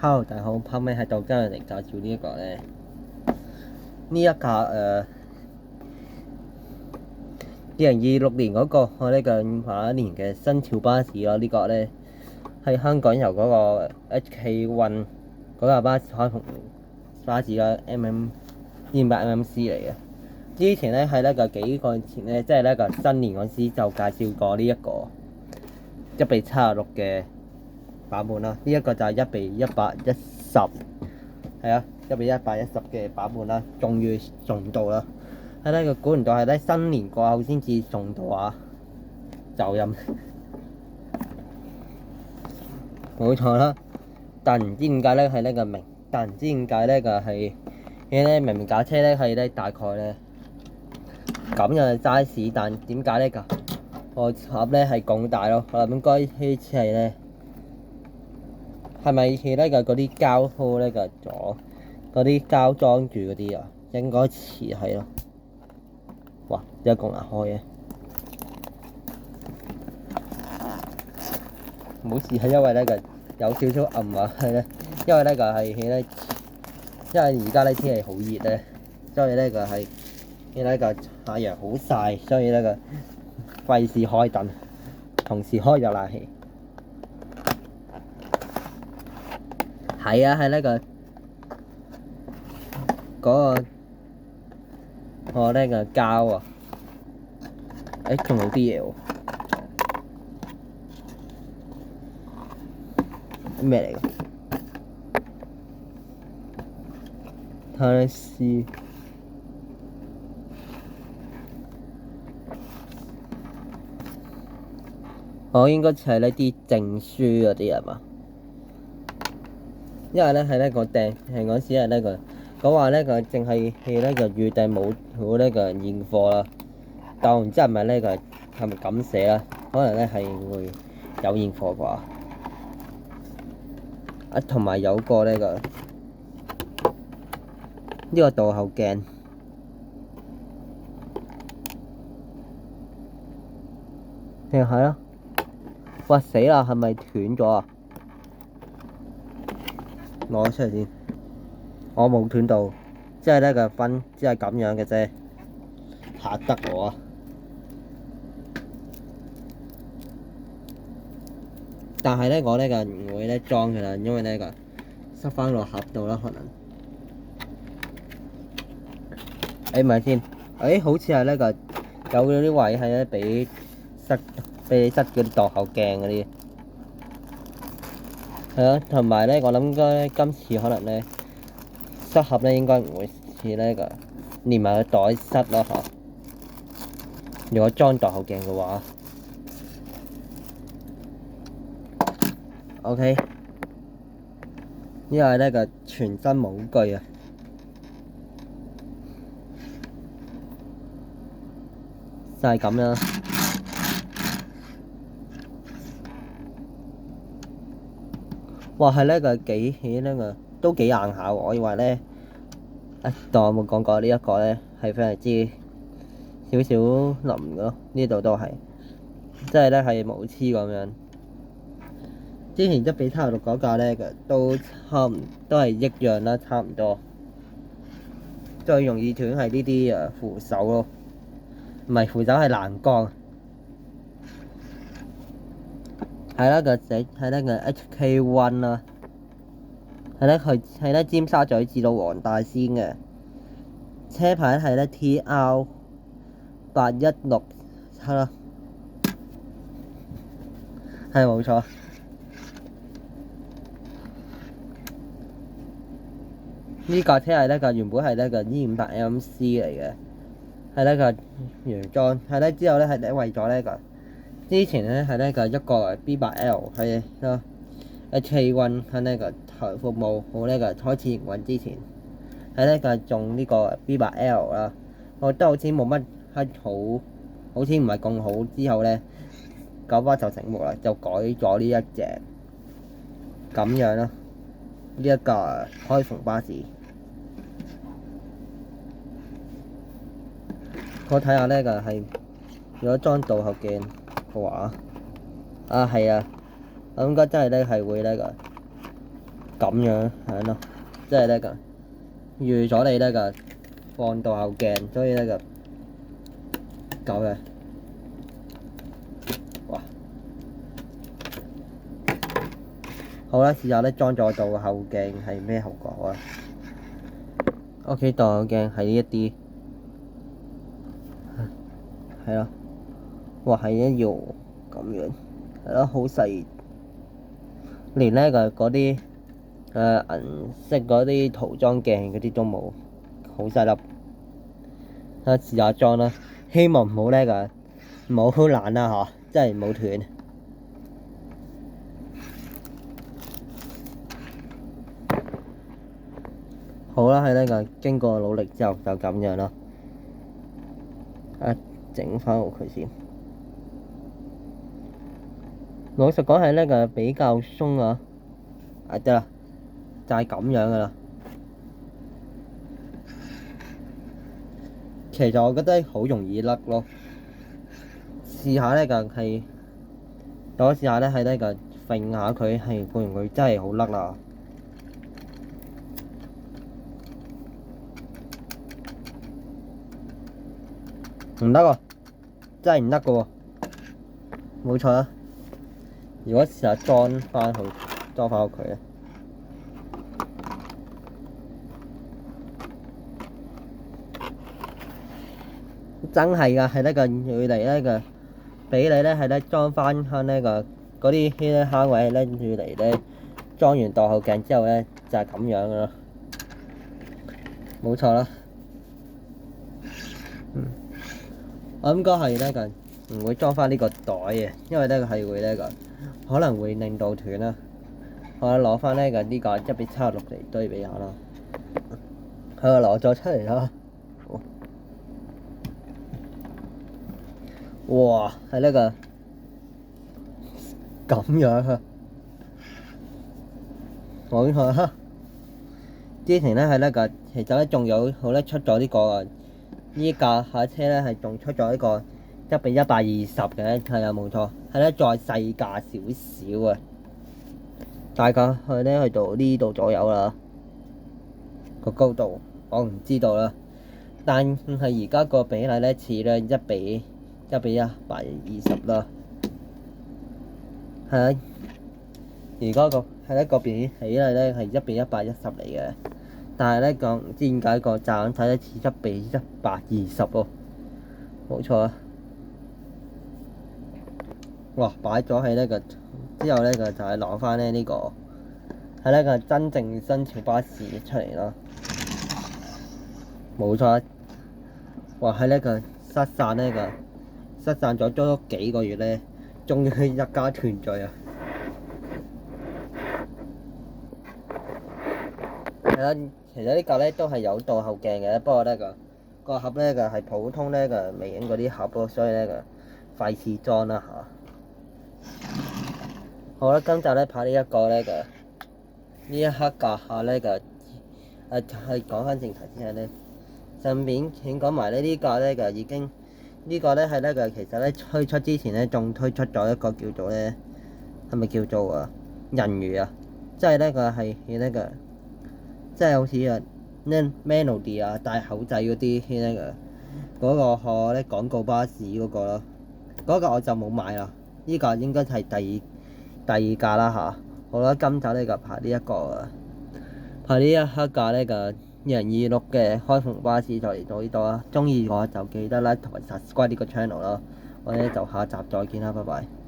Hello，大家好，後尾喺度今日嚟介紹呢一個咧，呢一架2026年嗰個我呢個馬年嘅新潮巴士咯，呢個咧喺香港由嗰個 HK One 嗰架巴士開篷巴士啦，200mmc 嚟嘅。之前咧喺呢個幾個月前咧，即係呢個新年嗰時就介紹過呢一個1:76嘅版本啦，呢一個就係1:110，係啊，1:110嘅版本啦，終於送到啦。係咧，估唔到係咧新年過後先至送到啊！就任冇錯啦，但唔知點解咧係呢個明，但唔知點解咧個係咧明明架車咧係咧大概咧咁樣嘅 size，但點解咧個盒咧係咁大咯？我諗應該呢次係咧。係咪似呢個嗰啲膠鋪呢個咗嗰啲膠裝住嗰啲啊？應該似係咯。哇！有個牙開嘅，冇事係因為呢個有少少暗啊，係咧，因為呢個係咧，因為而家呢天氣好熱咧，所以呢個係呢個太陽好曬，所以呢個費事開燈，同時開咗冷氣。係啊，係呢個嗰個我呢個膠啊，仲有啲嘢喎，咩嚟㗎？睇下先，我應該係呢啲證書嗰啲係嘛？因為咧係呢個訂係嗰時係呢個講話呢個淨係呢個預訂冇呢個現貨啦，但我唔知係咪呢個係咪咁寫啦？可能咧係會有現貨啩。啊，同埋有個呢個呢個倒後鏡，定係咯？哇死啦！係咪斷咗啊？攞出嚟先，我冇斷到，即係呢個分，只係咁樣嘅啫，嚇得我啊！但係咧，我呢個唔會咧裝㗎啦，因為呢個塞翻落盒度啦，可能。誒咪先，好似係呢個有嗰啲位係咧俾塞嗰啲倒後鏡嗰啲。係啊，同埋咧，我諗應該今次可能咧塞盒咧應該唔會似呢個連埋個袋塞咯嚇。如果裝倒後鏡嘅話 ，OK，呢個係呢個全新模具啊，就係咁樣。哇，係呢個幾起呢個都幾硬下喎，我以為咧，當我冇講過呢一個咧係非常之少少腍嘅咯，呢度都係，即係咧係冇黐咁樣。之前1:76嗰架咧都都係一樣啦，差唔多。最容易斷係呢啲扶手咯，唔係扶手係欄杆。係啦，係呢個 HK One 啦，係咧佢係咧尖沙咀至到黃大仙嘅，車牌係咧 TR8167啦，係冇錯。呢架車係呢個原本係呢個250mmc 嚟嘅，係呢個原裝，係咧之後咧係咧為咗呢個。之前咧係呢個一個 B8L 係咯，HK One 喺呢個台服務好呢個開始營運之前，係呢個用呢個 B8L 啦，我覺得好似冇乜好似唔係咁好。之後咧九巴就醒目啦，就改咗呢一隻咁樣啦，呢一個開篷巴士。我睇下呢個係如果裝倒後鏡嘅話，係啊，我應該真係咧係會呢個咁樣係咯，即係呢個預咗你呢個放倒後鏡，所以呢個咁嘅。哇！好啦，試下咧裝咗倒後鏡係咩後果啊？OK，倒後鏡係呢一啲，係咯。哇，係一樣咁樣，係咯，好細，連呢個嗰啲銀色嗰啲塗裝鏡嗰啲都冇，好細粒。睇試下裝啦，希望唔好呢個唔好爛啦嚇，真係唔好斷。好啦，喺呢個經過努力之後就咁樣咯。整翻好佢先。老實講係呢個比較鬆啊。得啦，就係咁樣噶啦。其實我覺得好容易甩咯。試下呢個係，我試下呢係呢個揈下佢係會唔會真係好甩啦？唔得喎，真係唔得噶喎，冇錯啦。如果試下裝翻好佢咧，真係噶，係呢個佢嚟呢個俾你咧係咧裝翻香呢個嗰啲呢坑位咧，要嚟咧裝完倒後鏡之後咧就係咁樣噶咯，冇錯啦。我應該係呢個唔會裝翻呢個袋嘅，因為呢個係會呢個可能會令到斷啦。我攞翻呢個1:76嚟對比下啦。佢攞咗出嚟啦。哇，係呢個咁樣啊！冇錯啦。之前呢係呢個，其實呢仲有好呢出咗呢個啊。依架下車咧係仲出咗一個1:120嘅，係啊冇錯，係咧再細架少少啊，大概去到呢度左右啦，個高度我唔知道啦，但係而家個比例咧似咧1:120啦，係啊，而家個係一個比例咧係1:110嚟嘅。但係咧講唔知點解個驟眼睇得似1:120喎，冇錯啊！哇，擺咗喺呢個之後呢個就係攞翻咧呢個係呢個真正新潮巴士出嚟咯，冇錯。哇，喺呢個失散咗足幾個月咧，終於一家團聚啊！係啦。其實呢個咧都係有倒後鏡嘅，不過呢個盒呢個係普通呢個微影嗰啲盒咯，所以呢個費事裝啦嚇。好啦，今集呢拍呢一個呢一刻架下呢個係講翻正題之後呢，順便請講埋呢架呢個已經呢個呢係呢個其實呢推出之前呢仲推出咗一個叫做呢係咪叫做人魚啊？即係呢個係呢個。即係好似呢 Melody 戴口仔嗰啲嗰個咧廣告巴士嗰個咯，嗰個我就冇買啦。呢個應該係第二架啦嚇。好啦，今集呢個拍呢一個拍呢一刻架呢個2026嘅開篷巴士就嚟到呢度啦。中意我就記得 like 同埋 subscribe 呢個 channel 啦。我哋就下集再見啦，拜拜。